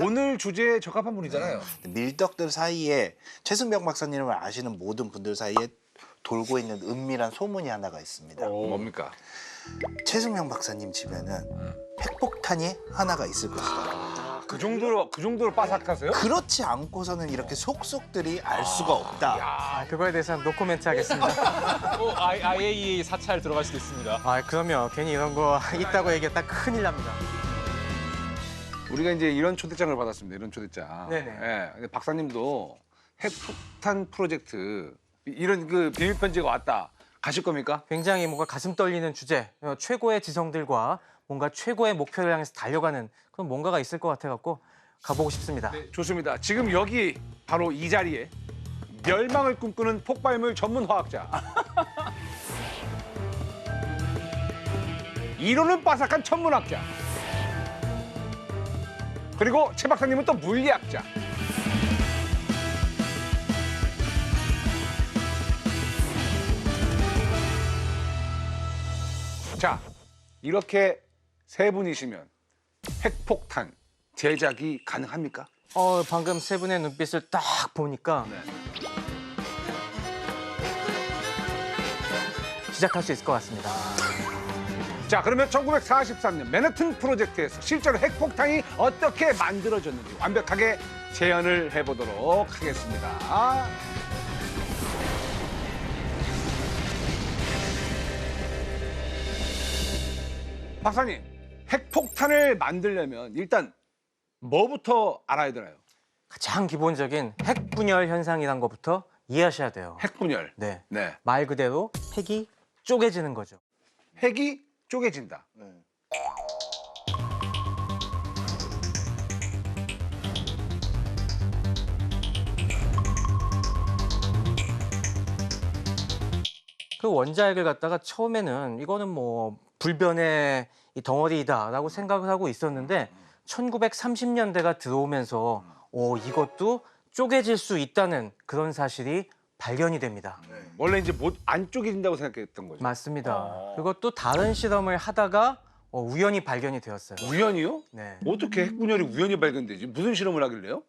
오늘 주제에 적합한 분이잖아요. 밀떡들 사이에 최승병 박사님을 아시는 모든 분들 사이에 돌고 있는 은밀한 소문이 하나가 있습니다. 뭡니까? 최승병 박사님 집에는 핵폭탄이 하나가 있을 것이다. 그 정도로 빠삭하세요? 그렇지 않고서는 이렇게 속속들이 알 수가 없다. 그거에 대해서는 노코멘트 하겠습니다. IAEA 사찰 들어갈 수도 있습니다. 그러면 괜히 이런 거 있다고 얘기했다 큰일 납니다. 우리가 이제 이런 초대장을 받았습니다. 이런 초대장. 네네. 예. 근데 박사님도 핵폭탄 프로젝트 이런 그 비밀 편지가 왔다. 가실 겁니까? 굉장히 뭔가 가슴 떨리는 주제, 최고의 지성들과 뭔가 최고의 목표를 향해서 달려가는 그런 뭔가가 있을 것 같아갖고 가보고 싶습니다. 좋습니다. 지금 여기 바로 이 자리에 멸망을 꿈꾸는 폭발물 전문 화학자. 이론은 빠삭한 천문학자. 그리고 최 박사님은 또 물리학자. 자, 이렇게 세 분이시면 핵폭탄 제작이 가능합니까? 방금 세 분의 눈빛을 딱 보니까 시작할 수 있을 것 같습니다. 자, 그러면 1943년 맨해튼 프로젝트에서 실제로 핵폭탄이 어떻게 만들어졌는지 완벽하게 재현을 해보도록 하겠습니다. 박사님, 핵폭탄을 만들려면 일단 뭐부터 알아야 되나요? 가장 기본적인 핵 분열 현상이란 것부터 이해하셔야 돼요. 핵분열. 네. 네. 말 그대로 핵이 쪼개지는 거죠. 핵이 쪼개진다. 그 원자핵을 갖다가 처음에는 이거는 뭐 불변의 이 덩어리다라고 생각을 하고 있었는데 1930년대가 들어오면서 이것도 쪼개질 수 있다는 그런 사실이 발견이 됩니다. 원래 이제 안 쪼개진다고 생각했던 거죠. 맞습니다. 그것도 다른 실험을 하다가 우연히 발견이 되었어요. 우연이요? 네. 어떻게 핵분열이 우연히 발견되지? 무슨 실험을 하길래요?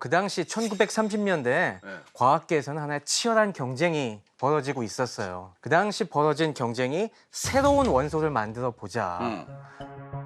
그 당시 1930년대 과학계에서는 하나의 치열한 경쟁이 벌어지고 있었어요. 그 당시 벌어진 경쟁이 새로운 원소를 만들어 보자.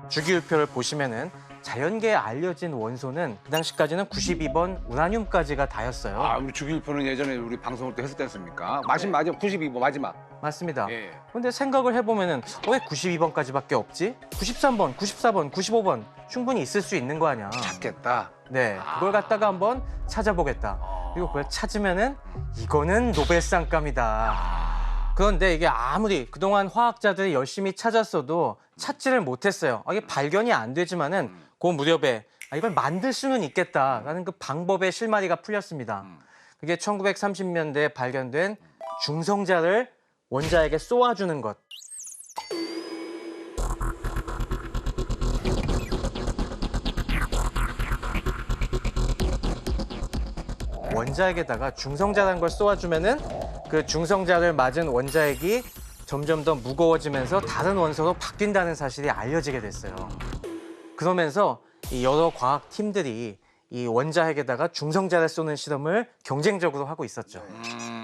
주기율표를 보시면은 자연계에 알려진 원소는 그 당시까지는 92번 우라늄까지가 다였어요. 우리 주기율표는 예전에 우리 방송을 또 했었지 않습니까? 마지막 92번 마지막. 맞습니다. 예. 근데 생각을 해보면은 왜 92번까지밖에 없지? 93번, 94번, 95번 충분히 있을 수 있는 거 아니야. 찾겠다. 네, 그걸 갖다가 한번 찾아보겠다. 그리고 그걸 찾으면은 이거는 노벨상감이다. 그런데 이게 아무리 그동안 화학자들이 열심히 찾았어도 찾지를 못했어요. 이게 발견이 안 되지만은 그 무렵에 이걸 만들 수는 있겠다라는 그 방법의 실마리가 풀렸습니다. 그게 1930년대에 발견된 중성자를 원자에게 쏘아주는 것. 원자핵에다가 중성자라는 걸 쏘아주면은 그 중성자를 맞은 원자핵이 점점 더 무거워지면서 다른 원소로 바뀐다는 사실이 알려지게 됐어요. 그러면서 이 여러 과학 팀들이 이 원자핵에다가 중성자를 쏘는 실험을 경쟁적으로 하고 있었죠.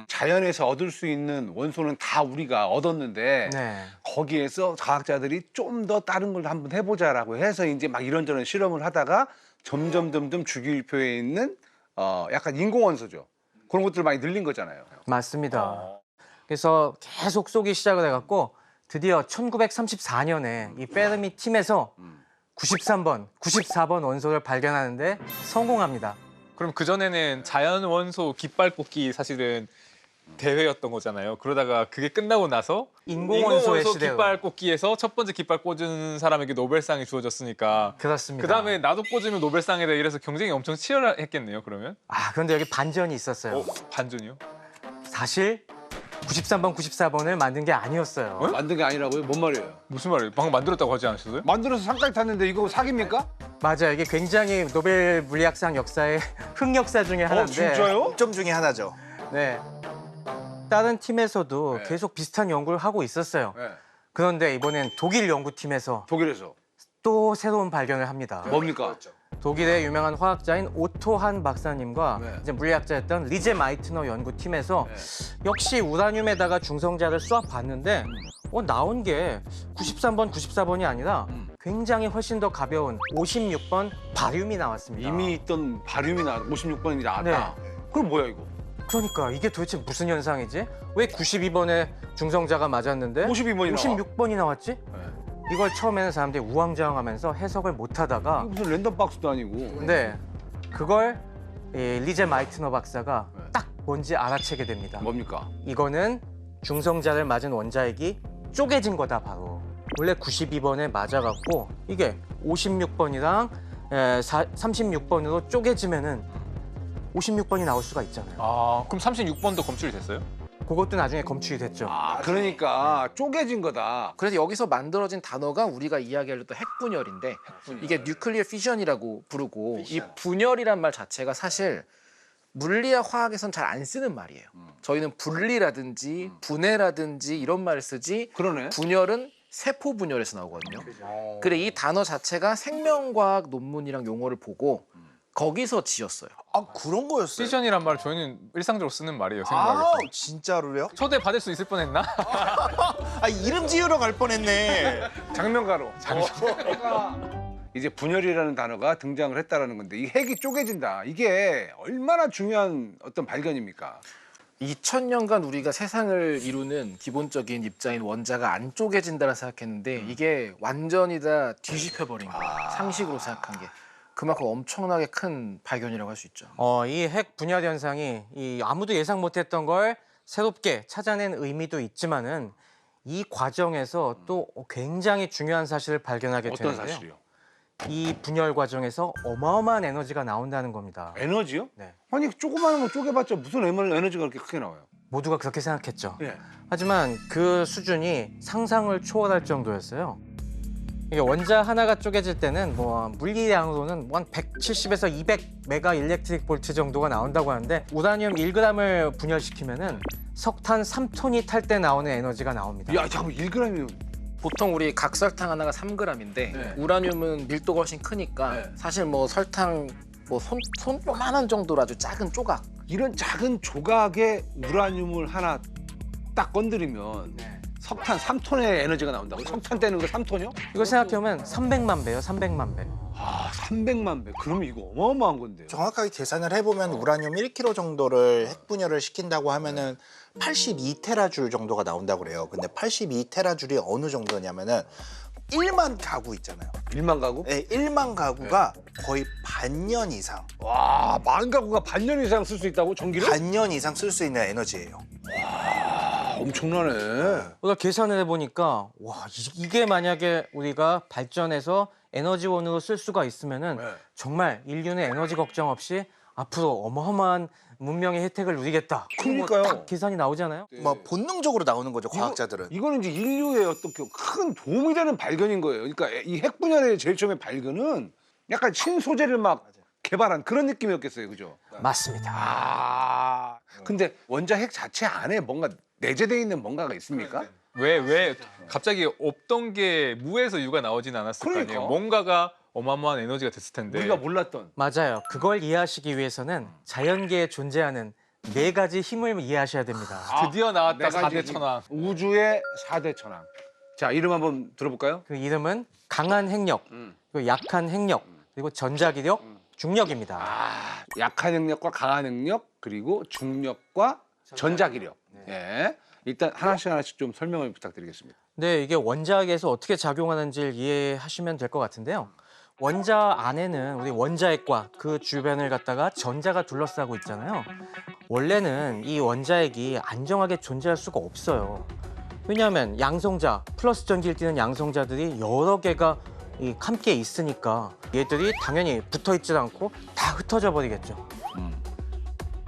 자연에서 얻을 수 있는 원소는 다 우리가 얻었는데 네. 거기에서 과학자들이 좀 더 다른 걸 한번 해보자라고 해서 이제 막 이런저런 실험을 하다가 점점 주기율표에 있는 약간 인공원소죠. 그런 것들을 많이 늘린 거잖아요. 맞습니다. 그래서 계속 쏘기 시작을 해갖고 드디어 1934년에 이 페르미 팀에서 93번, 94번 원소를 발견하는데 성공합니다. 그럼 그전에는 자연 원소 깃발 꽂기 사실은 대회였던 거잖아요. 그러다가 그게 끝나고 나서 인공원소의 시대로. 깃발 꽂기에서 첫 번째 깃발 꽂은 사람에게 노벨상이 주어졌으니까 그렇습니다. 그다음에 나도 꽂으면 노벨상이다 이래서 경쟁이 엄청 치열했겠네요. 그러면? 그런데 여기 반전이 있었어요. 반전이요? 사실 93번, 94번을 만든 게 아니었어요. 만든 게 아니라고요? 뭔 말이에요? 무슨 말이에요? 방금 만들었다고 하지 않으셨어요? 만들어서 상까지 탔는데 이거 사기입니까? 맞아요. 이게 굉장히 노벨 물리학상 역사의 흑역사 중에 하나인데. 진짜요? 점 중에 하나죠. 네. 다른 팀에서도 네. 계속 비슷한 연구를 하고 있었어요. 네. 그런데 이번엔 독일 연구팀에서 독일에서. 또 새로운 발견을 합니다. 뭡니까? 독일의 유명한 화학자인 오토 한 박사님과 네. 이제 물리학자였던 리제 마이트너 연구팀에서 네. 역시 우라늄에다가 중성자를 쏴 봤는데 나온 게 93번, 94번이 아니라 굉장히 훨씬 더 가벼운 56번 바륨이 나왔습니다. 이미 있던 바륨이 56번이 나왔다. 그럼 뭐야 이거? 그러니까 이게 도대체 무슨 현상이지? 왜 92번에 중성자가 맞았는데 52번이 나와. 56번이 나왔지? 네. 이걸 처음에는 사람들이 우왕좌왕하면서 해석을 못하다가 무슨 랜덤 박스도 아니고. 근데 그걸 이 리제 마이트너 박사가 네. 딱 뭔지 알아채게 됩니다. 뭡니까? 이거는 중성자를 맞은 원자핵이 쪼개진 거다 바로. 원래 92번에 맞아갖고 이게 56번이랑 36번으로 쪼개지면은 56번이 나올 수가 있잖아요. 아, 그럼 36번도 검출이 됐어요? 그것도 나중에 검출이 됐죠. 그러니까 쪼개진 거다. 그래서 여기서 만들어진 단어가 우리가 이야기하려던 핵분열인데 이게 뉴클리어 피션이라고 부르고 이 분열이란 말 자체가 사실 물리학 화학에선 잘 안 쓰는 말이에요. 저희는 분리라든지 분해라든지 이런 말을 쓰지 그러네. 분열은 세포 분열에서 나오거든요. 그래 이 단어 자체가 생명과학 논문이랑 용어를 보고 거기서 지었어요. 아 그런 거였어요? 피션이란 말 저희는 일상적으로 쓰는 말이에요, 아 생각에서. 진짜로요? 초대 받을 수 있을 뻔했나? 아 이름 지으러 갈 뻔했네. 장면가로. 이제 분열이라는 단어가 등장을 했다라는 건데 이 핵이 쪼개진다. 이게 얼마나 중요한 어떤 발견입니까? 2000년간 우리가 세상을 이루는 기본적인 입자인 원자가 안 쪼개진다라 생각했는데 이게 완전히 다 뒤집혀버린 거예요. 상식으로 생각한 게. 그만큼 엄청나게 큰 발견이라고 할 수 있죠. 이 핵 분열 현상이 아무도 예상 못했던 걸 새롭게 찾아낸 의미도 있지만은 이 과정에서 또 굉장히 중요한 사실을 발견하게 어떤 되는데요. 사실이요? 이 분열 과정에서 어마어마한 에너지가 나온다는 겁니다. 에너지요? 네. 아니 조그마한 거 쪼개봤자 무슨 에너지가 그렇게 크게 나와요? 모두가 그렇게 생각했죠. 예. 하지만 하지만 그 수준이 상상을 초월할 정도였어요. 이게 원자 하나가 쪼개질 때는 뭐 물리량으로는 한 170에서 200 메가 일렉트릭 볼트 정도가 나온다고 하는데 우라늄 1g을 분열시키면은 석탄 3톤이 탈 때 나오는 에너지가 나옵니다. 야, 잠깐 1g이면 보통 우리 각설탕 하나가 3g인데 네. 우라늄은 밀도가 훨씬 크니까 네. 사실 뭐 설탕 뭐 손만한 정도로 아주 작은 조각. 이런 작은 조각의 우라늄을 하나 딱 건드리면 석탄 3톤의 에너지가 나온다고? 석탄 떼는 거 3톤이요? 이거 생각해보면 300만 배요, 300만 배. 아, 300만 배. 그럼 이거 어마어마한 건데요. 정확하게 계산을 해보면 우라늄 1kg 정도를 핵분열을 시킨다고 하면은 82테라줄 정도가 나온다고 그래요. 근데 82테라줄이 어느 정도냐면은 1만 가구 있잖아요. 1만 가구? 네, 1만 가구가 거의 반년 이상, 와, 만 가구가 반년 이상 쓸 수 있다고? 전기를? 반년 이상 쓸 수 있는 에너지예요. 아, 엄청나네. 우리가 계산을 해보니까 와 이게 만약에 우리가 발전해서 에너지원으로 쓸 수가 있으면은 네. 정말 인류는 에너지 걱정 없이 앞으로 어마어마한 문명의 혜택을 누리겠다. 그러니까요. 딱 계산이 나오잖아요. 뭐 본능적으로 나오는 거죠, 과학자들은. 이거는 이제 인류의 어떤 큰 도움이 되는 발견인 거예요. 그러니까 이 핵 분열의 제일 처음에 발견은 약간 신소재를 막 개발한 그런 느낌이었겠어요. 그죠? 맞습니다. 아. 근데 원자 핵 자체 안에 뭔가 내재되어 있는 뭔가가 있습니까? 왜 갑자기 없던 게 무에서 유가 나오진 않았을 거 그러니까. 아니에요. 뭔가가 어마어마한 에너지가 됐을 텐데. 우리가 몰랐던. 맞아요. 그걸 이해하시기 위해서는 자연계에 존재하는 4가지 힘을 이해하셔야 됩니다. 드디어 나왔다, 내가 4대 이제 천왕. 우주의 4대 천왕. 자, 이름 한번 들어볼까요? 그 이름은 강한 핵력, 그리고 약한 핵력, 그리고 전자기력, 중력입니다. 아, 약한 능력과 강한 능력, 그리고 중력과 전자기력. 예. 일단 하나씩 좀 설명을 부탁드리겠습니다. 네, 이게 원자핵에서 어떻게 작용하는지를 이해하시면 될 것 같은데요. 원자 안에는 우리 원자핵과 그 주변을 갖다가 전자가 둘러싸고 있잖아요. 원래는 이 원자핵이 안정하게 존재할 수가 없어요. 왜냐하면 양성자, 플러스 전기를 띠는 양성자들이 여러 개가 함께 있으니까 얘들이 당연히 붙어 있질 않고 다 흩어져 버리겠죠.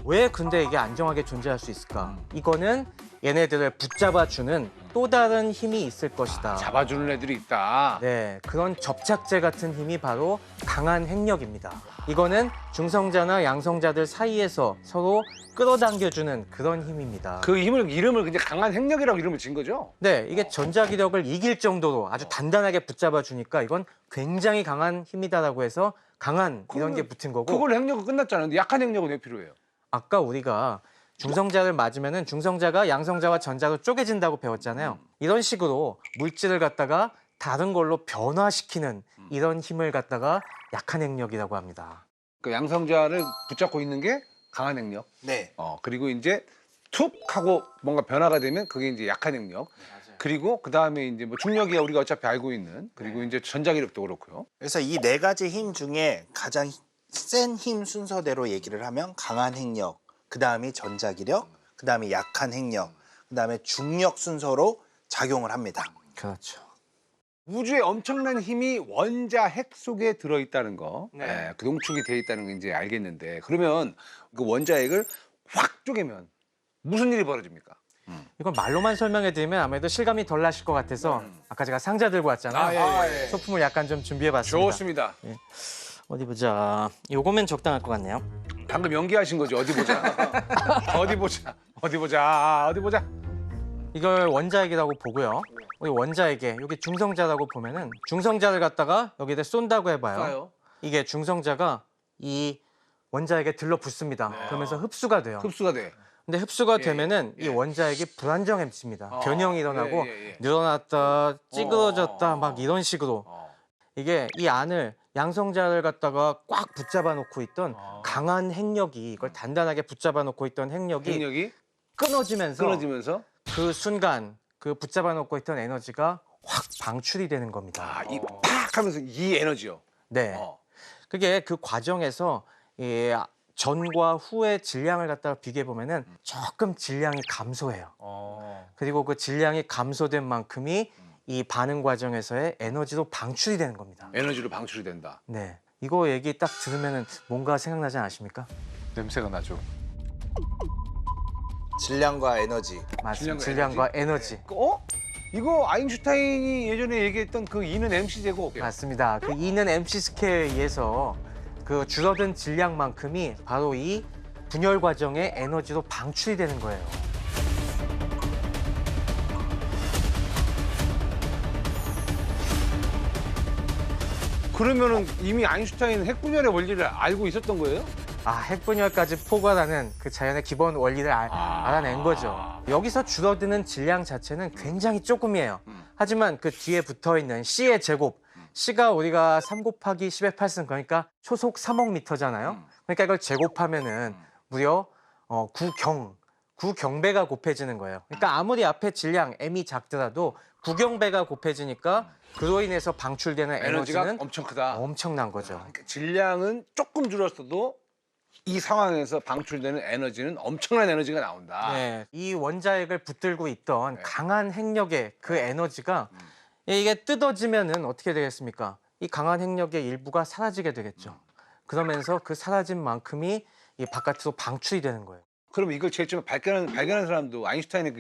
왜 근데 이게 안정하게 존재할 수 있을까? 이거는 얘네들을 붙잡아주는 또 다른 힘이 있을 것이다. 잡아주는 애들이 있다. 네, 그런 접착제 같은 힘이 바로 강한 핵력입니다. 이거는 중성자나 양성자들 사이에서 서로 끌어당겨주는 그런 힘입니다. 그 이름을 그냥 강한 핵력이라고 이름을 진 거죠? 네, 이게 전자기력을 이길 정도로 아주 단단하게 붙잡아주니까 이건 굉장히 강한 힘이다라고 해서 강한 이런 게 붙은 거고 그걸 핵력은 끝났잖아요. 근데 약한 핵력은 왜 필요해요? 아까 우리가 중성자를 맞으면은 중성자가 양성자와 전자로 쪼개진다고 배웠잖아요. 이런 식으로 물질을 갖다가 다른 걸로 변화시키는 이런 힘을 갖다가 약한 핵력이라고 합니다. 그 양성자를 붙잡고 있는 게 강한 핵력. 네. 그리고 이제 툭 하고 뭔가 변화가 되면 그게 이제 약한 핵력. 그리고 그 다음에 이제 뭐 중력이야 우리가 어차피 알고 있는. 그리고 이제 전자기력도 그렇고요. 그래서 이 네 가지 힘 중에 가장 센 힘 순서대로 얘기를 하면 강한 핵력, 그 다음이 전자기력, 그 다음이 약한 핵력, 그 다음에 중력 순서로 작용을 합니다. 그렇죠. 우주에 엄청난 힘이 원자 핵 속에 들어있다는 거, 네. 그 농축이 돼 있다는 거 이제 알겠는데 그러면 그 원자 핵을 확 쪼개면 무슨 일이 벌어집니까? 이건 말로만 설명해 드리면 아무래도 실감이 덜 나실 것 같아서 아까 제가 상자 들고 왔잖아요. 예. 소품을 약간 좀 준비해 봤습니다. 좋습니다. 어디 보자. 요거면 적당할 것 같네요. 방금 연기하신 거죠? 어디 보자. 어디 보자. 어디 보자. 어디 보자. 이걸 원자핵이라고 보고요. 우리 원자핵에 여기 중성자라고 보면은 중성자를 갖다가 여기다 쏜다고 해봐요. 이게 중성자가 이 원자핵에 들러붙습니다. 그러면서 흡수가 돼요. 흡수가 돼. 근데 흡수가 되면은 이 원자핵이 불안정해집니다. 변형이 일어나고 예. 늘어났다, 찌그러졌다 막 이런 식으로 이게 이 안을 양성자를 갖다가 꽉 붙잡아 놓고 있던 강한 핵력이 이걸 단단하게 붙잡아 놓고 있던 핵력이 핵력이 끊어지면서 그 순간 그 붙잡아 놓고 있던 에너지가 확 방출이 되는 겁니다. 팍 하면서 이 에너지요. 네. 그게 그 과정에서 이 전과 후의 질량을 갖다가 비교해 보면은 조금 질량이 감소해요. 그리고 그 질량이 감소된 만큼이 이 반응 과정에서의 에너지로 방출이 되는 겁니다. 에너지로 방출이 된다. 네. 이거 얘기 딱 들으면은 뭔가 생각나지 않으십니까? 냄새가 나죠. 질량과 에너지. 맞습니다. 질량과 질량과 에너지. 이거 아인슈타인이 예전에 얘기했던 그 E는 MC 제곱. 맞습니다. 그 E는 MC 스퀘어에 의해서 그 줄어든 질량만큼이 바로 이 분열 과정의 에너지로 방출이 되는 거예요. 그러면은 이미 아인슈타인은 핵분열의 원리를 알고 있었던 거예요? 핵분열까지 포괄하는 그 자연의 기본 원리를 알아낸 거죠. 여기서 줄어드는 질량 자체는 굉장히 조금이에요. 하지만 그 뒤에 붙어있는 C의 제곱, C가 우리가 3 곱하기 10의 8승 그러니까 초속 3억 미터잖아요. 그러니까 이걸 제곱하면은 무려 9경배가 곱해지는 거예요. 그러니까 아무리 앞에 질량 M이 작더라도 9경배가 곱해지니까 그로 인해서 방출되는 에너지가 에너지는 엄청 크다. 엄청난 거죠. 그러니까 질량은 조금 줄었어도 이 상황에서 방출되는 에너지는 엄청난 에너지가 나온다. 네, 이 원자핵을 붙들고 있던 강한 핵력의 그 에너지가 이게 뜯어지면은 어떻게 되겠습니까? 이 강한 핵력의 일부가 사라지게 되겠죠. 그러면서 그 사라진 만큼이 이 바깥으로 방출이 되는 거예요. 그럼 이걸 제일 처음에 발견한 사람도 아인슈타인의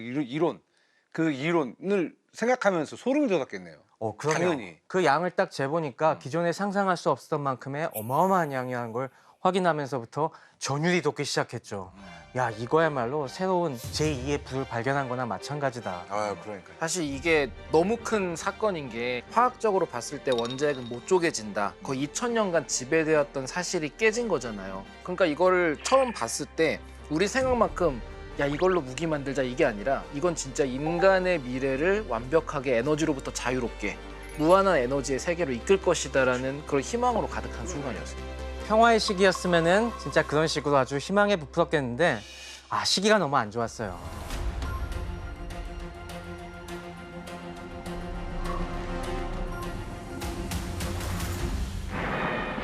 그 이론을 생각하면서 소름이 돋았겠네요. 그럼요. 당연히. 그 양을 딱 재보니까 기존에 상상할 수 없었던 만큼의 어마어마한 양이라는 걸 확인하면서부터 전율이 돋기 시작했죠. 야, 이거야말로 새로운 제2의 불을 발견한 거나 마찬가지다. 그러니까. 사실 이게 너무 큰 사건인 게 화학적으로 봤을 때 원자핵은 못 쪼개진다. 거의 2000년간 지배되었던 사실이 깨진 거잖아요. 그러니까 이거를 처음 봤을 때 우리 생각만큼 야 이걸로 무기 만들자 이게 아니라 이건 진짜 인간의 미래를 완벽하게 에너지로부터 자유롭게 무한한 에너지의 세계로 이끌 것이다라는 그런 희망으로 가득한 순간이었어요. 평화의 시기였으면은 진짜 그런 식으로 아주 희망에 부풀었겠는데 시기가 너무 안 좋았어요.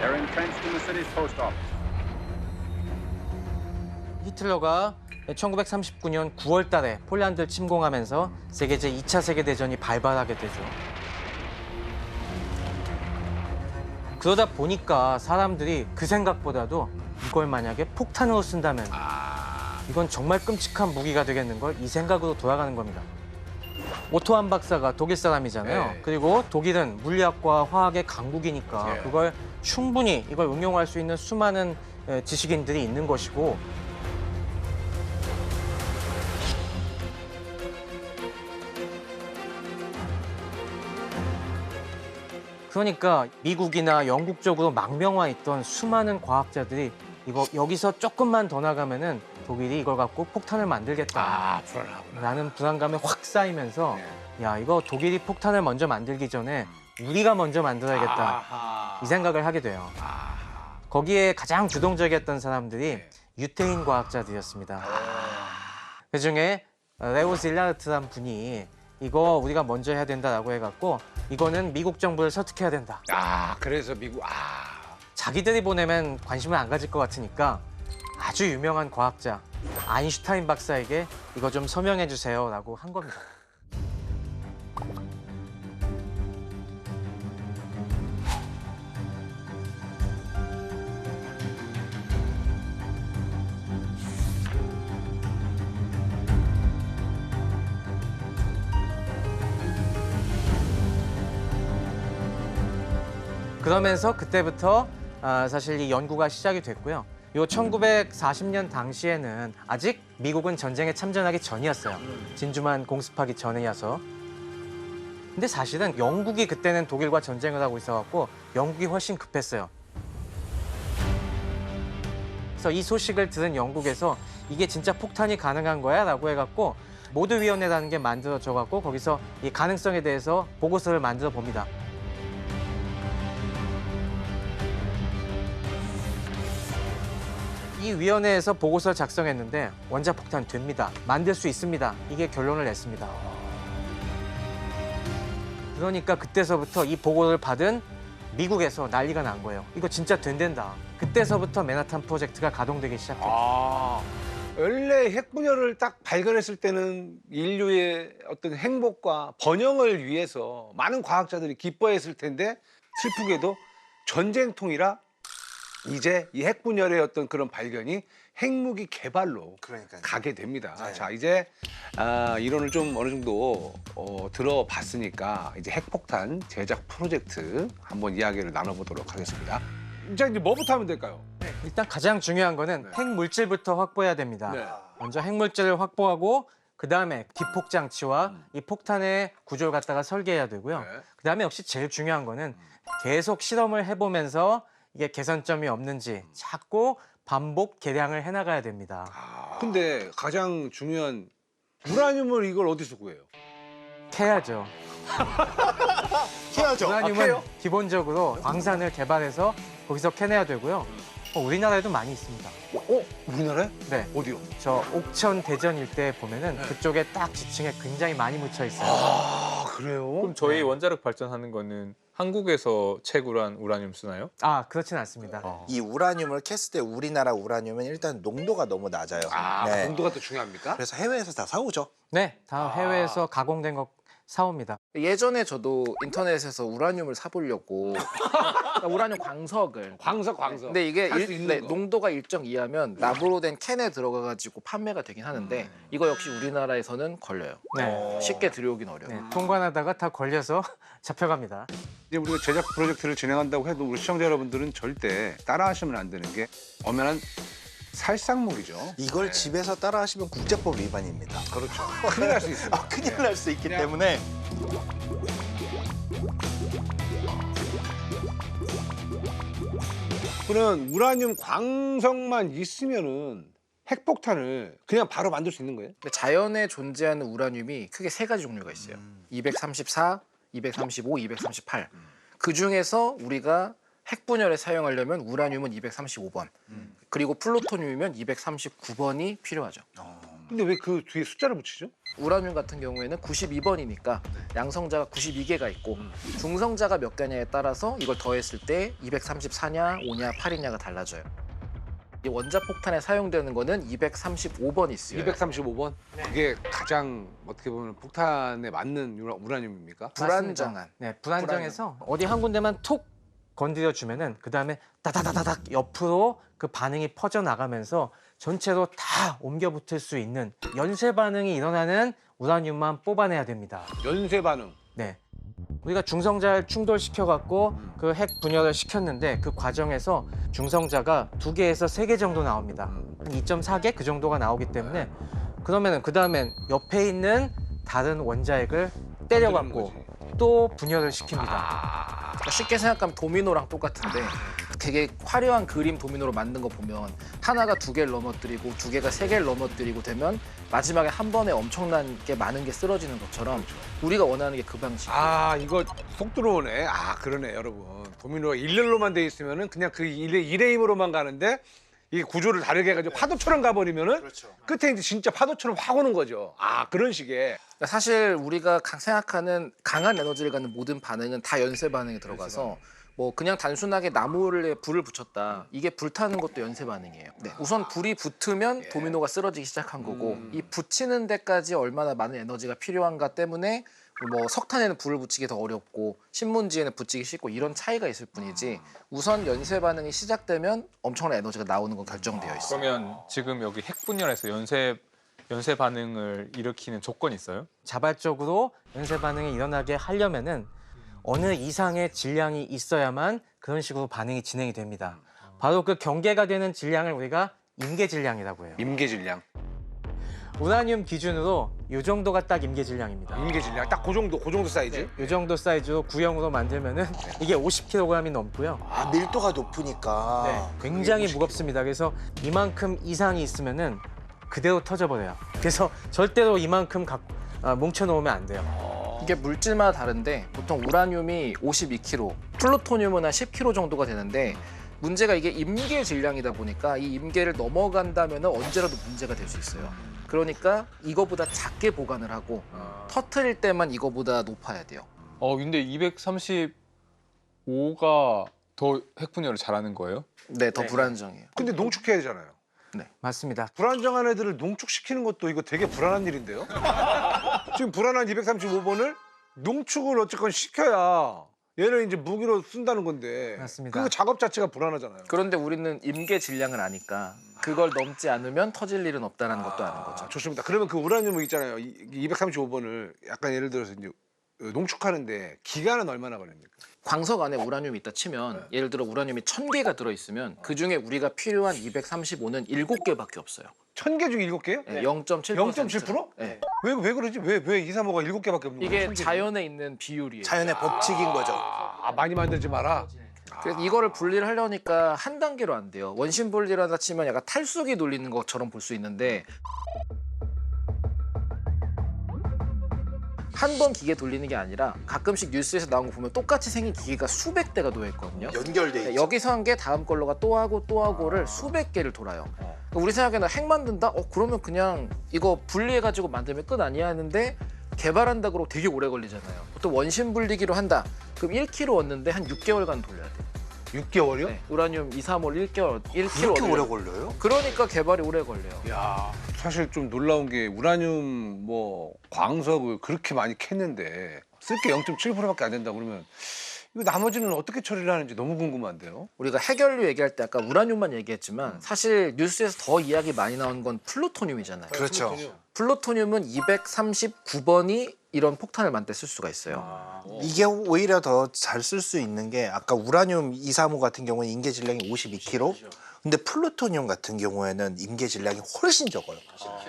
They're entrenched in the city's post office. 히틀러가 1939년 9월 달에 폴란드를 침공하면서 세계 제2차 세계대전이 발발하게 되죠. 그러다 보니까 사람들이 그 생각보다도 이걸 만약에 폭탄으로 쓴다면 이건 정말 끔찍한 무기가 되겠는걸 이 생각으로 돌아가는 겁니다. 오토 한 박사가 독일 사람이잖아요. 네. 그리고 독일은 물리학과 화학의 강국이니까 네. 그걸 충분히 이걸 응용할 수 있는 수많은 지식인들이 있는 것이고 그러니까 미국이나 영국 쪽으로 망명와 있던 수많은 과학자들이 이거 여기서 조금만 더 나가면은 독일이 이걸 갖고 폭탄을 만들겠다. 불안하구나. 라는 불안감이 확 쌓이면서 네. 야 이거 독일이 폭탄을 먼저 만들기 전에 우리가 먼저 만들어야겠다. 아하. 이 생각을 하게 돼요. 아하. 거기에 가장 주동적이었던 사람들이 네. 유태인 과학자들이었습니다. 그중에 레오 질라르트란 분이 이거 우리가 먼저 해야 된다라고 해갖고 이거는 미국 정부를 설득해야 된다. 아, 그래서 미국 자기들이 보내면 관심을 안 가질 것 같으니까 아주 유명한 과학자 아인슈타인 박사에게 이거 좀 서명해 주세요라고 한 겁니다. 그러면서 그때부터 사실 이 연구가 시작이 됐고요. 요 1940년 당시에는 아직 미국은 전쟁에 참전하기 전이었어요. 진주만 공습하기 전이어서. 근데 사실은 영국이 그때는 독일과 전쟁을 하고 있어갖고 영국이 훨씬 급했어요. 그래서 이 소식을 들은 영국에서 이게 진짜 폭탄이 가능한 거야? 라고 해갖고 모두위원회라는 게 만들어져갖고 거기서 이 가능성에 대해서 보고서를 만들어 봅니다. 이 위원회에서 보고서를 작성했는데 원자폭탄 됩니다. 만들 수 있습니다. 이게 결론을 냈습니다. 그러니까 그때서부터 이 보고를 받은 미국에서 난리가 난 거예요. 이거 진짜 된댄다. 그때서부터 맨하탄 프로젝트가 가동되기 시작했죠. 원래 핵 분열을 딱 발견했을 때는 인류의 어떤 행복과 번영을 위해서 많은 과학자들이 기뻐했을 텐데 슬프게도 전쟁통이라 이제 이 핵 분열의 어떤 그런 발견이 핵무기 개발로 그러니까요. 가게 됩니다. 네. 자, 이제 이론을 좀 어느 정도 들어봤으니까 이제 핵폭탄 제작 프로젝트 한번 이야기를 나눠보도록 하겠습니다. 이제 뭐부터 하면 될까요? 일단 가장 중요한 거는 네. 핵물질부터 확보해야 됩니다. 네. 먼저 핵물질을 확보하고 그다음에 기폭 장치와 이 폭탄의 구조를 갖다가 설계해야 되고요. 네. 그다음에 역시 제일 중요한 거는 계속 실험을 해보면서 이게 개선점이 없는지 자꾸 반복 개량을 해나가야 됩니다. 근데 가장 중요한 우라늄을 이걸 어디서 구해요? 캐야죠. 해야죠. 우라늄은 캐요? 기본적으로 광산을 개발해서 거기서 캐내야 되고요. 우리나라에도 많이 있습니다. 우리나라에? 네, 어디요? 저 옥천 대전 일대에 보면은 그쪽에 딱 지층에 굉장히 많이 묻혀 있어요. 아, 그래요? 그럼 저희 원자력 발전하는 거는 한국에서 채굴한 우라늄 쓰나요? 아, 그렇진 않습니다. 이 우라늄을 캤을 때 우리나라 우라늄은 일단 농도가 너무 낮아요. 네. 농도가 더 중요합니까? 그래서 해외에서 다 사오죠. 네, 다 해외에서 가공된 거 사옵니다. 예전에 저도 인터넷에서 우라늄을 사보려고 그러니까 우라늄 광석을 광석. 근데 이게 살수 있는 거. 농도가 일정 이하면 납으로 된 캔에 들어가가지고 판매가 되긴 하는데 이거 역시 우리나라에서는 걸려요. 네. 쉽게 들여오긴 어려워요. 네, 통관하다가 다 걸려서 잡혀갑니다. 이제 우리가 제작 프로젝트를 진행한다고 해도 우리 시청자 여러분들은 절대 따라하시면 안 되는 게 엄연한 살상물이죠. 이걸 집에서 따라하시면 국제법 위반입니다. 그렇죠. 큰일 날 수 있습니다. 큰일 날 수 있기 때문에 그는 우라늄 광석만 있으면은 핵폭탄을 그냥 바로 만들 수 있는 거예요? 근데 자연에 존재하는 우라늄이 크게 세 가지 종류가 있어요. 234, 235, 238. 그 중에서 우리가 핵 분열에 사용하려면 우라늄은 235번, 그리고 플루토늄이면 239번이 필요하죠. 근데 왜 그 뒤에 숫자를 붙이죠? 우라늄 같은 경우에는 92번이니까 양성자가 92개가 있고 중성자가 몇 개냐에 따라서 이걸 더했을 때 234냐, 5냐, 8이냐가 달라져요. 이 원자폭탄에 사용되는 거는 235번이 쓰여요. 235번? 그게 가장 어떻게 보면 폭탄에 맞는 우라늄입니까? 불안정한. 네, 불안정해서 어디 한 군데만 톡 건드려 주면은 그 다음에 다다다다닥 옆으로 그 반응이 퍼져 나가면서 전체로 다 옮겨 붙을 수 있는 연쇄 반응이 일어나는 우라늄만 뽑아내야 됩니다. 연쇄 반응. 네. 우리가 중성자를 충돌시켜 갖고 그 핵 분열을 시켰는데 그 과정에서 중성자가 2개에서 3개 정도 나옵니다. 한 2.4개 그 정도가 나오기 때문에 그러면은 그 다음엔 옆에 있는 다른 원자핵을 때려 갖고 또 분열을 시킵니다. 그러니까 쉽게 생각하면 도미노랑 똑같은데 되게 화려한 그림 도미노로 만든 거 보면 하나가 두 개를 넘어뜨리고 두 개가 세 개를 넘어뜨리고 되면 마지막에 한 번에 엄청난 게 많은 게 쓰러지는 것처럼 우리가 원하는 게 그 방식. 아 이거 속 들어오네. 아 그러네 여러분. 도미노가 일렬로만 돼 있으면은 그냥 그 일의 힘으로만 가는데 이게 구조를 다르게 해가지고 파도처럼 가버리면은 끝에 이제 진짜 파도처럼 확 오는 거죠. 아 그런 식의. 그러니까 사실 우리가 생각하는 강한 에너지를 갖는 모든 반응은 다 연쇄 반응에 들어가서 뭐 그냥 단순하게 나무에 불을 붙였다. 이게 불타는 것도 연쇄 반응이에요. 네. 우선 불이 붙으면 도미노가 쓰러지기 시작한 거고 이 붙이는 데까지 얼마나 많은 에너지가 필요한가 때문에 뭐 석탄에는 불을 붙이기 더 어렵고 신문지에는 붙이기 쉽고 이런 차이가 있을 뿐이지 우선 연쇄 반응이 시작되면 엄청난 에너지가 나오는 건 결정되어 있어요. 그러면 지금 여기 핵 분열에서 연쇄 반응을 일으키는 조건이 있어요? 자발적으로 연쇄 반응이 일어나게 하려면은 어느 이상의 질량이 있어야만 그런 식으로 반응이 진행이 됩니다. 바로 그 경계가 되는 질량을 우리가 임계 질량이라고 해요. 임계 질량. 우라늄 기준으로 이 정도가 딱 임계 질량입니다. 임계 질량. 딱 그 정도 사이즈. 이 정도 사이즈로 구형으로 만들면은 이게 50kg이 넘고요. 아 밀도가 높으니까. 네, 굉장히 무겁습니다. 그래서 이만큼 이상이 있으면은 그대로 터져버려요. 그래서 절대로 이만큼 뭉쳐놓으면 안 돼요. 이게 물질마다 다른데 보통 우라늄이 52kg, 플루토늄은 한 10kg 정도가 되는데 문제가 이게 임계 질량이다 보니까 이 임계를 넘어간다면 언제라도 문제가 될 수 있어요. 그러니까 이거보다 작게 보관을 하고 터트릴 때만 이거보다 높아야 돼요. 근데 235가 더 핵 분열을 잘하는 거예요? 네, 더 불안정해요. 근데 농축해야 되잖아요. 맞습니다. 불안정한 애들을 농축시키는 것도 이거 되게 불안한 일인데요? 지금 불안한 235번을 농축을 어쨌건 시켜야 얘를 이제 무기로 쓴다는 건데 맞습니다. 그 작업 자체가 불안하잖아요. 그런데 우리는 임계 질량을 아니까 그걸 넘지 않으면 터질 일은 없다는 것도 아는 거죠. 좋습니다. 그러면 그 우라늄 있잖아요. 235번을 약간 예를 들어서 이제 농축하는데 기간은 얼마나 걸립니까? 광석 안에 우라늄이 있다 치면 예를 들어 우라늄이 1000개가 들어있으면 그중에 우리가 필요한 235는 7개밖에 없어요. 1000개 중에 7개요? 네, 0.7%. 0.7%? 네. 왜 그러지? 왜 235가 7개밖에 없는 거예요? 이게 1000개? 자연에 있는 비율이에요. 자연의 법칙인 거죠. 아, 많이 만들지 마라. 그래서 이거를 분리를 하려니까 한 단계로 안 돼요. 원심 분리를 하다 치면 약간 탈수기 돌리는 것처럼 볼 수 있는데 한 번 기계 돌리는 게 아니라 가끔씩 뉴스에서 나온 거 보면 똑같이 생긴 기계가 수백 대가 놓여 있거든요. 연결돼 네, 있죠. 여기서 한 게 다음 걸로가 또 하고 또 하고를 수백 개를 돌아요. 그러니까 우리 생각에는 핵 만든다? 그러면 그냥 이거 분리해가지고 만들면 끝 아니야 했는데 개발한다 그러고 되게 오래 걸리잖아요. 보통 원심 분리기로 한다. 그럼 1kg 얻는데 한 6개월간 돌려야 돼요. 6개월이요? 네, 우라늄 235를 1kg 이렇게 오래 걸려요? 그러니까 개발이 오래 걸려요. 야, 사실 좀 놀라운 게 우라늄 뭐 광석을 그렇게 많이 캤는데 쓸 게 0.7%밖에 안 된다 그러면 이거 나머지는 어떻게 처리를 하는지 너무 궁금한데요. 우리가 핵연료 얘기할 때 아까 우라늄만 얘기했지만 사실 뉴스에서 더 이야기 많이 나온 건 플루토늄이잖아요. 그렇죠. 플루토늄은 239번이 이런 폭탄을 만들 때 쓸 수가 있어요. 이게 오히려 더 잘 쓸 수 있는 게 아까 우라늄 235 같은 경우는 임계 질량이 52kg. 근데 플루토늄 같은 경우에는 임계 질량이 훨씬 적어요.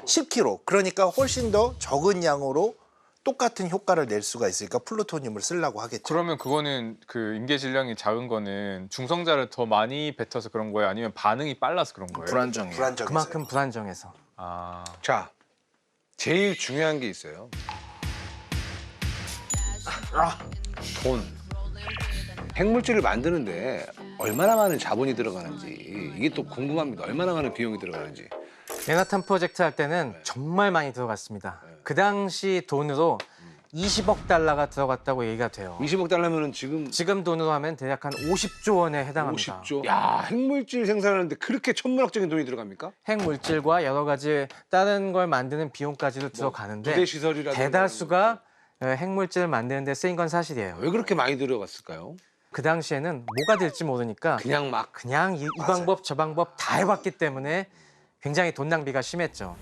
10kg. 그러니까 훨씬 더 적은 양으로 똑같은 효과를 낼 수가 있으니까 플루토늄을 쓰려고 하겠죠. 그러면 그거는 그 임계 질량이 작은 거는 중성자를 더 많이 뱉어서 그런 거예요? 아니면 반응이 빨라서 그런 거예요? 불안정해요. 불안정해서. 그만큼 불안정해서. 아, 자, 제일 중요한 게 있어요. 돈. 핵물질을 만드는데 얼마나 많은 자본이 들어가는지 이게 또 궁금합니다. 얼마나 많은 비용이 들어가는지. 맨하탄 프로젝트 할 때는 정말 많이 들어갔습니다. 그 당시 돈으로 20억 달러가 들어갔다고 얘기가 돼요. 20억 달러면은 지금 돈으로 하면 대략 한 50조 원에 해당합니다. 50조. 야, 핵물질 생산하는데 그렇게 천문학적인 돈이 들어갑니까? 핵물질과 여러 가지 다른 걸 만드는 비용까지도 들어가는데 부대 시설이라든가 대다수가 핵물질을 만드는 데 쓰인 건 사실이에요. 왜 그렇게 많이 들어갔을까요? 그 당시에는 뭐가 될지 모르니까 그냥 막 그냥 이 방법 저 방법 다 해봤기 때문에 굉장히 돈 낭비가 심했죠.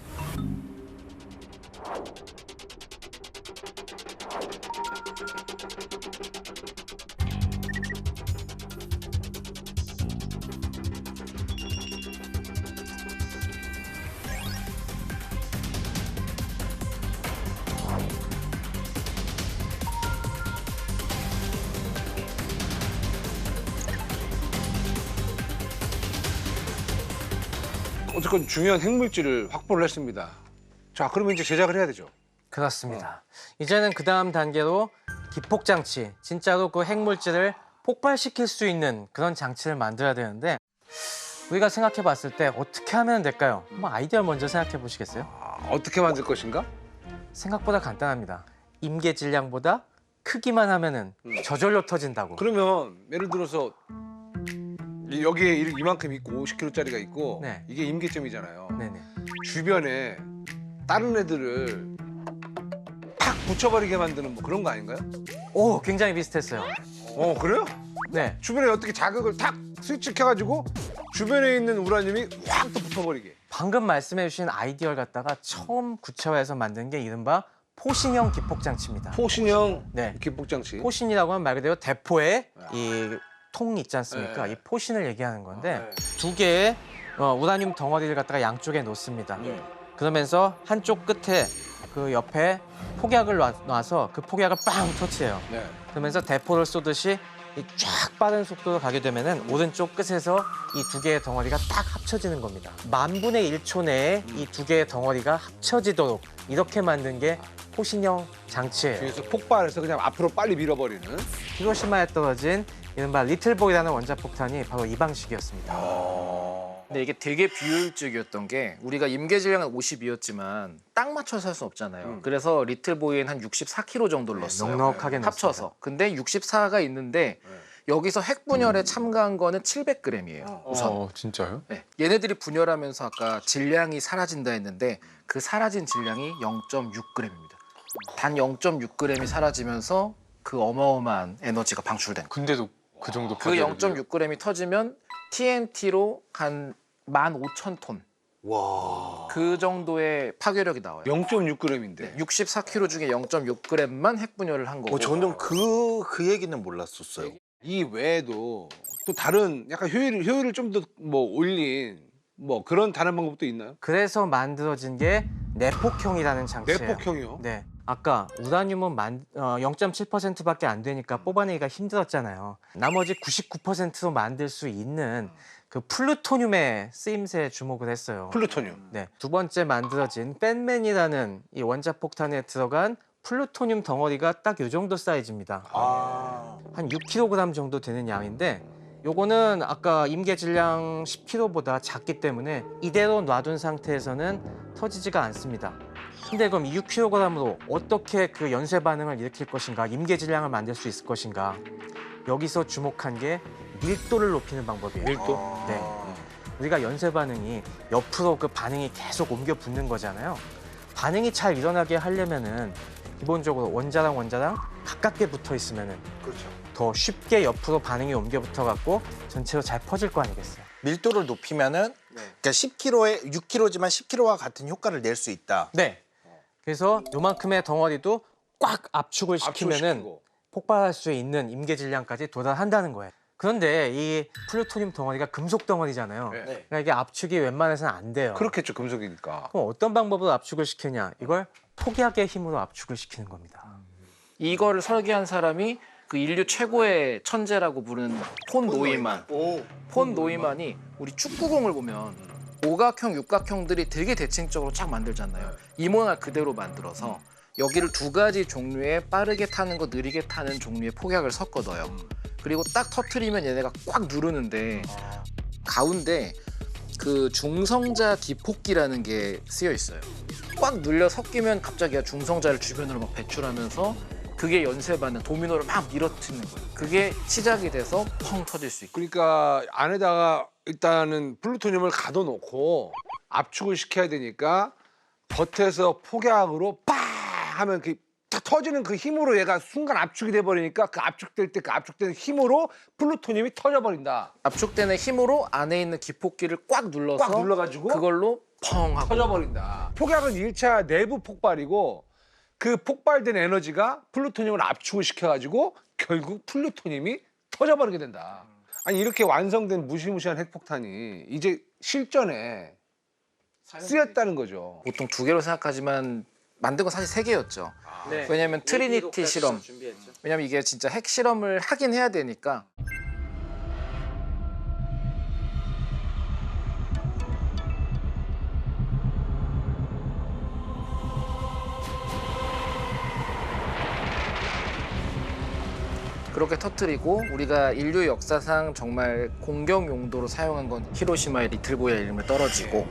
어쨌건 중요한 핵물질을 확보를 했습니다. 자, 그러면 이제 제작을 해야 되죠. 그렇습니다. 이제는 그 다음 단계로 기폭 장치, 진짜로 그 핵물질을 폭발시킬 수 있는 그런 장치를 만들어야 되는데 우리가 생각해 봤을 때 어떻게 하면 될까요? 한번 아이디어 먼저 생각해 보시겠어요? 어떻게 만들 것인가? 생각보다 간단합니다. 임계 질량보다 크기만 하면은 저절로 터진다고. 그러면 예를 들어서 여기에 이만큼 있고 50kg짜리가 있고 네. 이게 임계점이잖아요. 네네. 주변에 다른 애들을 팍 붙여버리게 만드는 뭐 그런 거 아닌가요? 오, 굉장히 비슷했어요. 그래요? 네. 주변에 어떻게 자극을 탁 스위치 켜가지고 주변에 있는 우라늄이 확 또 붙어버리게. 방금 말씀해 주신 아이디어를 갖다가 처음 구체화해서 만든 게 이른바 포신형 기폭 장치입니다. 포신형 네. 기폭장치. 포신이라고 하면 말 그대로 대포에 이 통 있지 않습니까? 네. 이 포신을 얘기하는 건데 네. 두 개의 우라늄 덩어리를 갖다가 양쪽에 놓습니다. 네. 그러면서 한쪽 끝에 그 옆에 폭약을 놔서 그 폭약을 빵 터치해요. 네. 그러면서 대포를 쏘듯이 이 쫙 빠른 속도로 가게 되면은 오른쪽 끝에서 이 두 개의 덩어리가 딱 합쳐지는 겁니다. 10,000분의 1초 내에 이 두 개의 덩어리가 합쳐지도록 이렇게 만든 게 포신형 장치예요. 뒤에서 폭발해서 그냥 앞으로 빨리 밀어버리는. 히로시마에 떨어진 이른바 리틀보이라는 원자폭탄이 바로 이 방식이었습니다. 근데 이게 되게 비효율적이었던 게 우리가 임계 질량은 50이었지만 딱 맞춰서 할 수 없잖아요. 그래서 리틀보이엔 한 64kg 정도를 넣었어요. 넉넉하게 합쳐서. 근데 64가 있는데 여기서 핵 분열에 참가한 거는 700g이에요. 우선. 진짜요? 네. 얘네들이 분열하면서 아까 질량이 사라진다 했는데 그 사라진 질량이 0.6g입니다. 단 0.6g이 사라지면서 그 어마어마한 에너지가 방출된 거예요. 근데도 그 정도 그 파괴력이에요? 0.6g이 터지면 TNT로 한 15,000톤. 와. 그 정도의 파괴력이 나와요. 0.6g인데. 64kg 중에 0.6g만 핵분열을 한 거고. 저는 그 얘기는 몰랐었어요. 이 외에도 또 다른 약간 효율을 좀 더 뭐 올린 뭐 그런 다른 방법도 있나요? 그래서 만들어진 게 내폭형이라는 장치예요. 내폭형이요? 네. 아까 우라늄은 0.7%밖에 안 되니까 뽑아내기가 힘들었잖아요. 나머지 99%로 만들 수 있는 그 플루토늄의 쓰임새에 주목을 했어요. 플루토늄. 네. 두 번째 만들어진 뺀맨이라는 이 원자폭탄에 들어간 플루토늄 덩어리가 딱 요 정도 사이즈입니다. 한 6kg 정도 되는 양인데 요거는 아까 임계 질량 10kg보다 작기 때문에 이대로 놔둔 상태에서는 터지지가 않습니다. 근데 그럼 이 6kg으로 어떻게 그 연쇄 반응을 일으킬 것인가, 임계 질량을 만들 수 있을 것인가? 여기서 주목한 게 밀도를 높이는 방법이에요. 밀도? 네. 우리가 연쇄 반응이 옆으로 그 반응이 계속 옮겨 붙는 거잖아요. 반응이 잘 일어나게 하려면은 기본적으로 원자랑 가깝게 붙어 있으면은 그렇죠. 더 쉽게 옆으로 반응이 옮겨 붙어갖고 전체로 잘 퍼질 거 아니겠어요? 밀도를 높이면은 그러니까 10kg에 6kg지만 10kg와 같은 효과를 낼 수 있다. 네. 그래서 요만큼의 덩어리도 꽉 압축을 시키면은 압축시키고. 폭발할 수 있는 임계 질량까지 도달한다는 거예요. 그런데 이 플루토늄 덩어리가 금속 덩어리잖아요. 네. 그러니까 이게 압축이 웬만해서는 안 돼요. 그렇겠죠, 금속이니까. 그럼 어떤 방법으로 압축을 시키냐? 이걸 폭약의 힘으로 압축을 시키는 겁니다. 이거를 설계한 사람이 그 인류 최고의 천재라고 부르는 폰 노이만. 폰 노이만이 우리 축구공을 보면 오각형, 육각형들이 되게 대칭적으로 쫙 만들잖아요. 이 모양을 그대로 만들어서 여기를 두 가지 종류의 빠르게 타는 거, 느리게 타는 종류의 폭약을 섞어 넣어요. 그리고 딱 터트리면 얘네가 꽉 누르는데 가운데 그 중성자 기폭기라는 게 쓰여 있어요. 꽉 눌려 섞이면 갑자기 중성자를 주변으로 막 배출하면서 그게 연쇄 반응, 도미노를 막 밀어치는 거예요. 그게 시작이 돼서 펑 터질 수 있고. 그러니까 안에다가 일단은 플루토늄을 가둬놓고 압축을 시켜야 되니까 겉에서 폭약으로 빡 하면 그 탁 터지는 그 힘으로 얘가 순간 압축이 돼버리니까 그 압축될 때 그 압축되는 힘으로 플루토늄이 터져버린다. 압축되는 힘으로 안에 있는 기폭기를 꽉 눌러서 꽉 눌러가지고 그걸로 펑 하고 터져버린다. 폭약은 1차 내부 폭발이고 그 폭발된 에너지가 플루토늄을 압축을 시켜가지고 결국 플루토늄이 터져버리게 된다. 아니 이렇게 완성된 무시무시한 핵폭탄이 이제 실전에 쓰였다는 거죠. 보통 두 개로 생각하지만 만든 건 사실 세 개였죠. 왜냐하면 트리니티 실험. 왜냐하면 이게 진짜 핵 실험을 하긴 해야 되니까. 그렇게 터뜨리고 우리가 인류 역사상 정말 공격 용도로 사용한 건 히로시마의 리틀보이의 이름을 떨어지고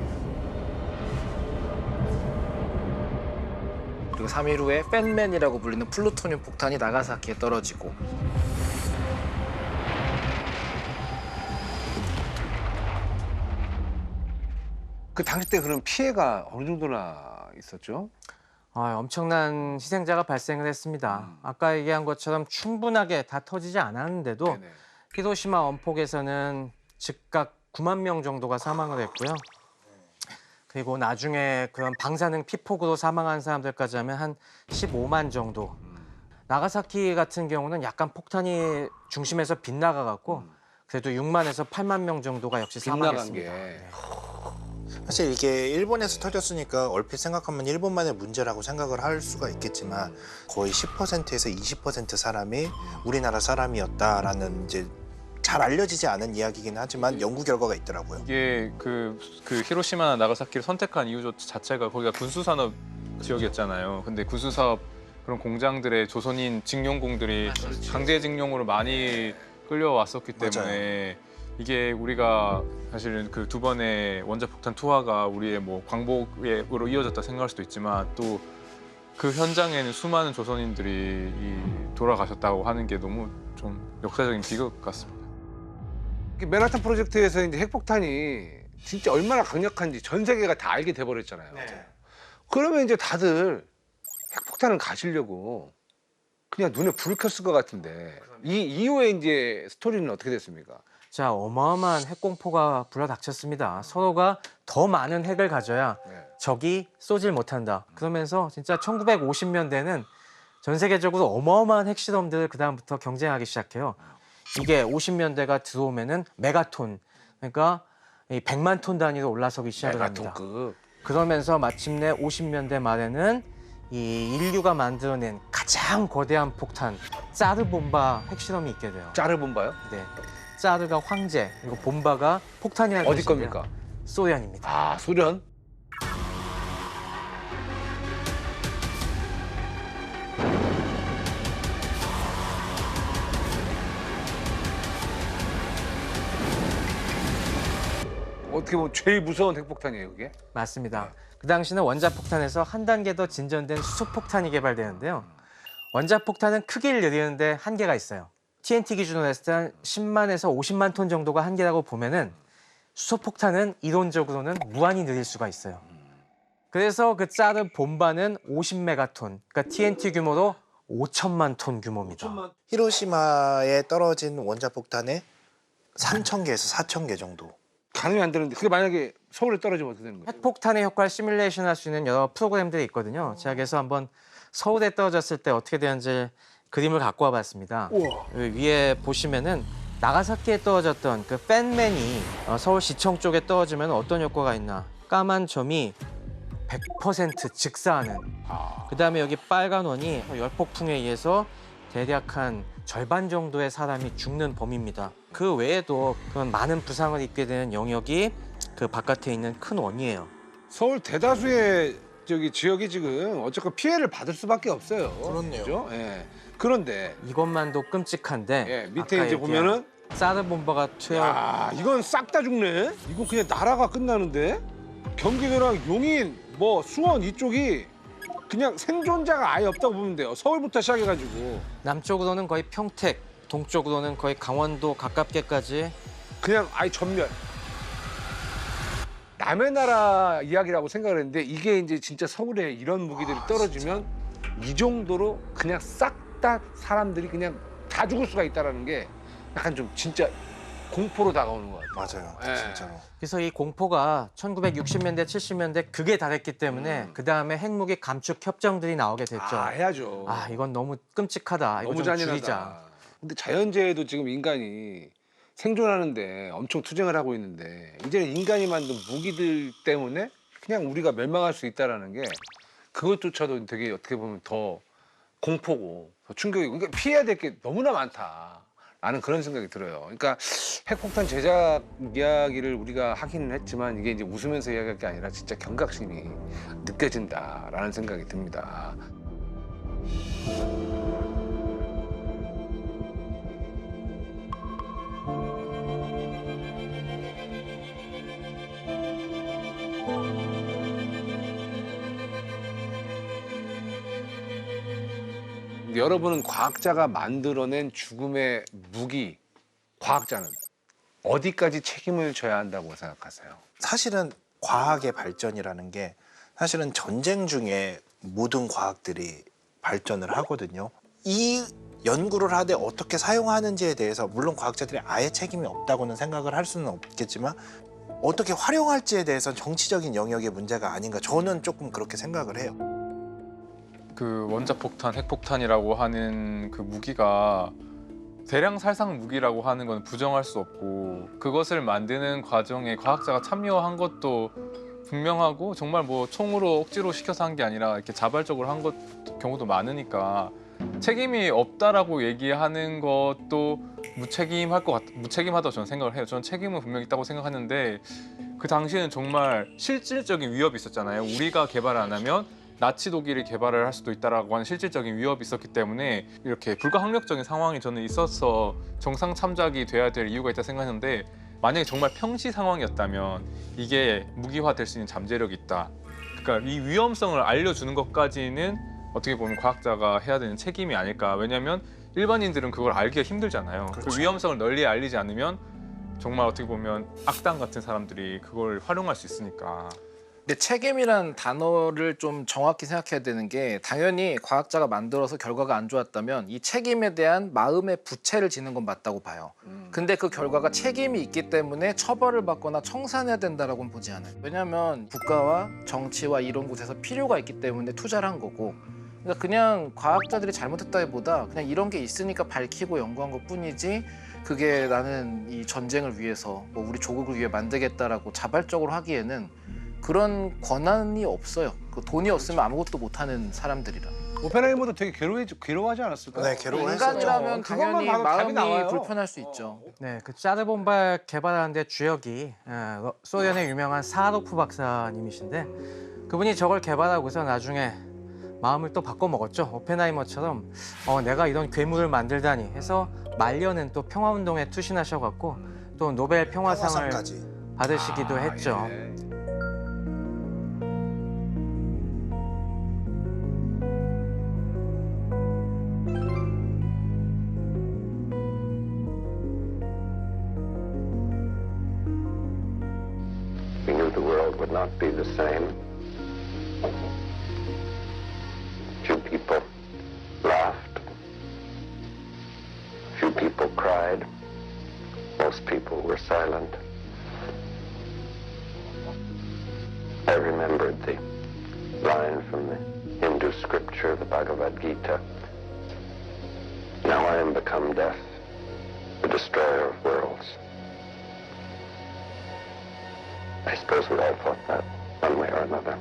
그리고 3일 후에 팬맨이라고 불리는 플루토늄 폭탄이 나가사키에 떨어지고 그 당시 때 그런 피해가 어느 정도나 있었죠? 엄청난 희생자가 발생을 했습니다. 아까 얘기한 것처럼 충분하게 다 터지지 않았는데도 네네. 히로시마 원폭에서는 즉각 9만 명 정도가 사망을 했고요. 그리고 나중에 그런 방사능 피폭으로 사망한 사람들까지 하면 한 15만 정도. 나가사키 같은 경우는 약간 폭탄이 중심에서 빗나가갖고 그래도 6만에서 8만 명 정도가 역시 빗나간 사망했습니다. 게. 네. 사실 이게 일본에서 터졌으니까 얼핏 생각하면 일본만의 문제라고 생각을 할 수가 있겠지만 거의 10%에서 20% 사람이 우리나라 사람이었다라는 이제 잘 알려지지 않은 이야기긴 하지만 연구 결과가 있더라고요. 이게 그 히로시마나 나가사키를 선택한 이유 자체가 거기가 군수산업 지역이었잖아요. 근데 군수사업 그런 공장들의 조선인 직용공들이 강제징용으로 많이 끌려왔었기 때문에 이게 우리가 사실은 그 두 번의 원자폭탄 투하가 우리의 뭐 광복으로 이어졌다 생각할 수도 있지만 또 그 현장에는 수많은 조선인들이 돌아가셨다고 하는 게 너무 좀 역사적인 비극 같습니다. 맨하탄 프로젝트에서 이제 핵폭탄이 진짜 얼마나 강력한지 전 세계가 다 알게 돼버렸잖아요. 그러면 이제 다들 핵폭탄을 가지려고 그냥 눈에 불을 켰을 것 같은데 이 이후에 이제 스토리는 어떻게 됐습니까? 자, 어마어마한 핵공포가 불어닥쳤습니다. 서로가 더 많은 핵을 가져야 적이 쏘질 못한다. 그러면서 진짜 1950년대는 전 세계적으로 어마어마한 핵실험들을 그다음부터 경쟁하기 시작해요. 이게 50년대가 들어오면은 메가톤, 그러니까 이 100만 톤 단위로 올라서기 시작을 합니다. 메가톤급. 그러면서 마침내 50년대 말에는 이 인류가 만들어낸 가장 거대한 폭탄, 짜르본바 핵실험이 있게 돼요. 짜르본바요? 네. 짜르가 황제, 그리고 본바가 폭탄이라는 어디 뜻인데요. 겁니까? 소련입니다. 아, 소련? 어떻게 보면 제일 무서운 핵폭탄이에요, 그게? 맞습니다. 그 당시는 원자폭탄에서 한 단계 더 진전된 수소폭탄이 개발되는데요. 원자폭탄은 크기를 늘리는데 한계가 있어요. TNT 기준으로 했을 때 한 10만에서 50만 톤 정도가 한계라고 보면은 수소폭탄은 이론적으로는 무한히 늘릴 수가 있어요. 그래서 그 짜르 본바는 50메가톤, 그러니까 TNT 규모로 5천만 톤 규모입니다. 히로시마에 떨어진 원자폭탄에 3,000개에서 4,000개 정도. 가늠이 안 되는데 그게 만약에 서울에 떨어지면 어떻게 되는 거예요? 핵폭탄의 효과를 시뮬레이션 할 수 있는 여러 프로그램들이 있거든요. 제가 그래서 한번 서울에 떨어졌을 때 어떻게 되는지 그림을 갖고 와봤습니다. 위에 보시면은 나가사키에 떨어졌던 그 팬맨이 서울시청 쪽에 떨어지면 어떤 효과가 있나. 까만 점이 100% 즉사하는. 그다음에 여기 빨간 원이 열폭풍에 의해서 대략 한 절반 정도의 사람이 죽는 범위입니다. 그 외에도 그런 많은 부상을 입게 되는 영역이 그 바깥에 있는 큰 원이에요. 서울 대다수의 지역이 지금 어쨌건 피해를 받을 수밖에 없어요. 그렇네요. 그죠? 예. 그런데 이것만도 끔찍한데 예, 밑에 아까 이제 얘기한 보면은 짜르본바가 투여. 야, 이건 싹 다 죽네. 이거 그냥 나라가 끝나는데 경기도랑 용인, 뭐 수원 이쪽이 그냥 생존자가 아예 없다고 보면 돼요. 서울부터 시작해가지고 남쪽으로는 거의 평택, 동쪽으로는 거의 강원도 가깝게까지. 그냥 아예 전멸. 남의 나라 이야기라고 생각을 했는데 이게 이제 진짜 서울에 이런 무기들이 떨어지면 이 정도로 그냥 싹 다 사람들이 그냥 다 죽을 수가 있다라는 게 약간 좀 진짜 공포로 다가오는 것 같아요. 맞아요. 예. 진짜로. 그래서 이 공포가 1960년대, 70년대 극에 달했기 때문에 그 다음에 핵무기 감축 협정들이 나오게 됐죠. 아, 해야죠. 아, 이건 너무 끔찍하다. 이거 너무 좀 잔인하다. 줄이자. 근데 자연재해도 지금 인간이 생존하는데 엄청 투쟁을 하고 있는데 이제는 인간이 만든 무기들 때문에 그냥 우리가 멸망할 수 있다라는 게 그것조차도 되게 어떻게 보면 더 공포고 더 충격이고 그러니까 피해야 될 게 너무나 많다라는 그런 생각이 들어요. 그러니까 핵폭탄 제작 이야기를 우리가 하기는 했지만 이게 이제 웃으면서 이야기할 게 아니라 진짜 경각심이 느껴진다라는 생각이 듭니다. 여러분은 과학자가 만들어낸 죽음의 무기, 과학자는 어디까지 책임을 져야 한다고 생각하세요? 사실은 과학의 발전이라는 게 사실은 전쟁 중에 모든 과학들이 발전을 하거든요. 이 연구를 하되 어떻게 사용하는지에 대해서 물론 과학자들이 아예 책임이 없다고는 생각을 할 수는 없겠지만 어떻게 활용할지에 대해서는 정치적인 영역의 문제가 아닌가 저는 조금 그렇게 생각을 해요. 그 원자폭탄, 핵폭탄이라고 하는 그 무기가 대량 살상 무기라고 하는 건 부정할 수 없고 그것을 만드는 과정에 과학자가 참여한 것도 분명하고 정말 뭐 총으로 억지로 시켜서 한 게 아니라 이렇게 자발적으로 한 경우도 많으니까 책임이 없다라고 얘기하는 것도 무책임하다고 저는 생각을 해요. 저는 책임은 분명히 있다고 생각하는데 그 당시에는 정말 실질적인 위협이 있었잖아요. 우리가 개발을 안 하면 나치 독일이 개발을 할 수도 있다라고 하는 실질적인 위협이 있었기 때문에 이렇게 불가항력적인 상황이 저는 있어서 정상 참작이 돼야 될 이유가 있다 생각하는데 만약에 정말 평시 상황이었다면 이게 무기화될 수 있는 잠재력이 있다. 그러니까 이 위험성을 알려주는 것까지는 어떻게 보면 과학자가 해야 되는 책임이 아닐까. 왜냐하면 일반인들은 그걸 알기가 힘들잖아요. 그렇죠. 그 위험성을 널리 알리지 않으면 정말 어떻게 보면 악당 같은 사람들이 그걸 활용할 수 있으니까. 근데 책임이란 단어를 좀 정확히 생각해야 되는 게 당연히 과학자가 만들어서 결과가 안 좋았다면 이 책임에 대한 마음의 부채를 지는 건 맞다고 봐요. 근데 그 결과가 책임이 있기 때문에 처벌을 받거나 청산해야 된다라고는 보지 않아요. 왜냐하면 국가와 정치와 이런 곳에서 필요가 있기 때문에 투자를 한 거고 그러니까 그냥 과학자들이 잘못했다기보다 그냥 이런 게 있으니까 밝히고 연구한 것뿐이지 그게 나는 이 전쟁을 위해서 뭐 우리 조국을 위해 만들겠다라고 자발적으로 하기에는 그런 권한이 없어요. 그 돈이 없으면 아무것도 못하는 사람들이라. 오펜하이머도 되게 괴로워하지 않았을까요? 네, 괴로워했어요. 인간이라면 그것만 당연히 봐도 답이 마음이 나와요. 불편할 수 있죠. 네, 그 짜르본발 개발하는데 주역이 소련의 유명한 사하로프 박사님이신데 그분이 저걸 개발하고서 나중에 마음을 또 바꿔 먹었죠. 오펜하이머처럼 내가 이런 괴물을 만들다니 해서 말년은 또 평화운동에 투신하셔갖고 또 노벨 평화상을 평화상까지. 받으시기도 했죠. 예. We knew the world would not be the same. Few people laughed. Few people cried. Most people were silent. I remembered the line from the Hindu scripture, the Bhagavad Gita. Now I am become death, the destroyer of worlds. I suppose we all thought that one way or another.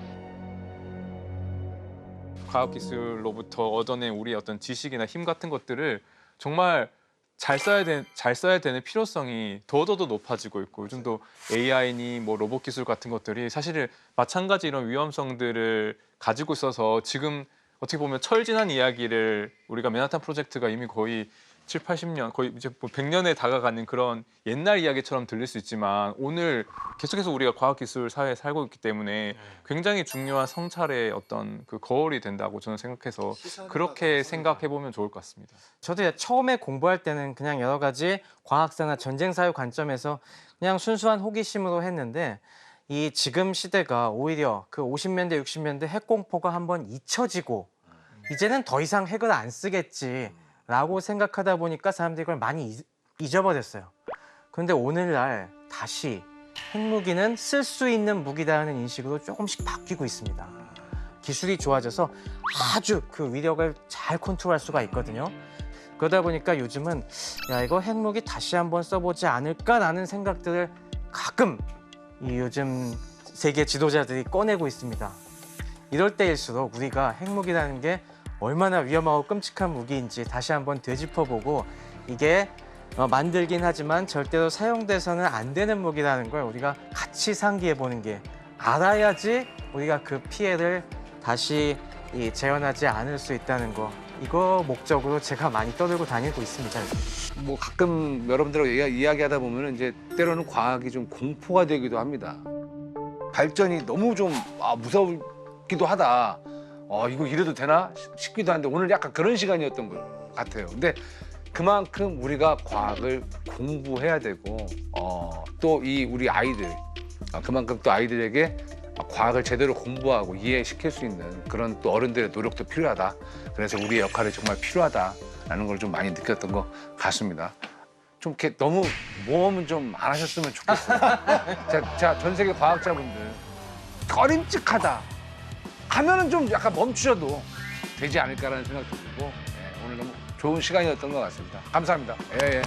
과학기술로부터 얻어낸 우리의 어떤 지식이나 힘 같은 것들을 정말 잘 써야 되는 필요성이 더더더 높아지고 있고 요즘도 AI니 뭐 로봇 기술 같은 것들이 사실 마찬가지 이런 위험성들을 가지고 있어서 지금 어떻게 보면 철진한 이야기를 우리가 맨하탄 프로젝트가 이미 거의 7, 80년 거의 이제 뭐 100년에 다가가는 그런 옛날 이야기처럼 들릴 수 있지만 오늘 계속해서 우리가 과학기술 사회에 살고 있기 때문에 굉장히 중요한 성찰의 어떤 그 거울이 된다고 저는 생각해서 그렇게 생각해 보면 좋을 것 같습니다. 저도 처음에 공부할 때는 그냥 여러 가지 과학사나 전쟁 사회 관점에서 그냥 순수한 호기심으로 했는데 이 지금 시대가 오히려 그 50년대, 60년대 핵공포가 한번 잊혀지고 이제는 더 이상 핵을 안 쓰겠지라고 생각하다 보니까 사람들이 이걸 많이 잊어버렸어요. 그런데 오늘날 다시 핵무기는 쓸 수 있는 무기다라는 인식으로 조금씩 바뀌고 있습니다. 기술이 좋아져서 아주 그 위력을 잘 컨트롤할 수가 있거든요. 그러다 보니까 요즘은 야 이거 핵무기 다시 한번 써보지 않을까라는 생각들을 가끔 이 요즘 세계 지도자들이 꺼내고 있습니다. 이럴 때일수록 우리가 핵무기라는 게 얼마나 위험하고 끔찍한 무기인지 다시 한번 되짚어보고 이게 만들긴 하지만 절대로 사용돼서는 안 되는 무기라는 걸 우리가 같이 상기해보는 게 알아야지 우리가 그 피해를 다시 재현하지 않을 수 있다는 거 이거 목적으로 제가 많이 떠들고 다니고 있습니다. 뭐 가끔 여러분들하고 이야기하다 보면 이제 때로는 과학이 좀 공포가 되기도 합니다. 발전이 너무 좀 무섭기도 하다. 이거 이래도 되나 싶기도 한데 오늘 약간 그런 시간이었던 것 같아요. 근데 그만큼 우리가 과학을 공부해야 되고 또 이 우리 아이들 그만큼 또 아이들에게 과학을 제대로 공부하고 이해시킬 수 있는 그런 또 어른들의 노력도 필요하다. 그래서 우리의 역할이 정말 필요하다라는 걸 좀 많이 느꼈던 것 같습니다. 좀 이렇게 너무 모험은 좀 안 하셨으면 좋겠어요. 자, 전 세계 과학자분들 꺼림칙하다 하면은 좀 약간 멈추셔도 되지 않을까라는 생각도 들고 오늘 너무 좋은 시간이었던 것 같습니다. 감사합니다. 예.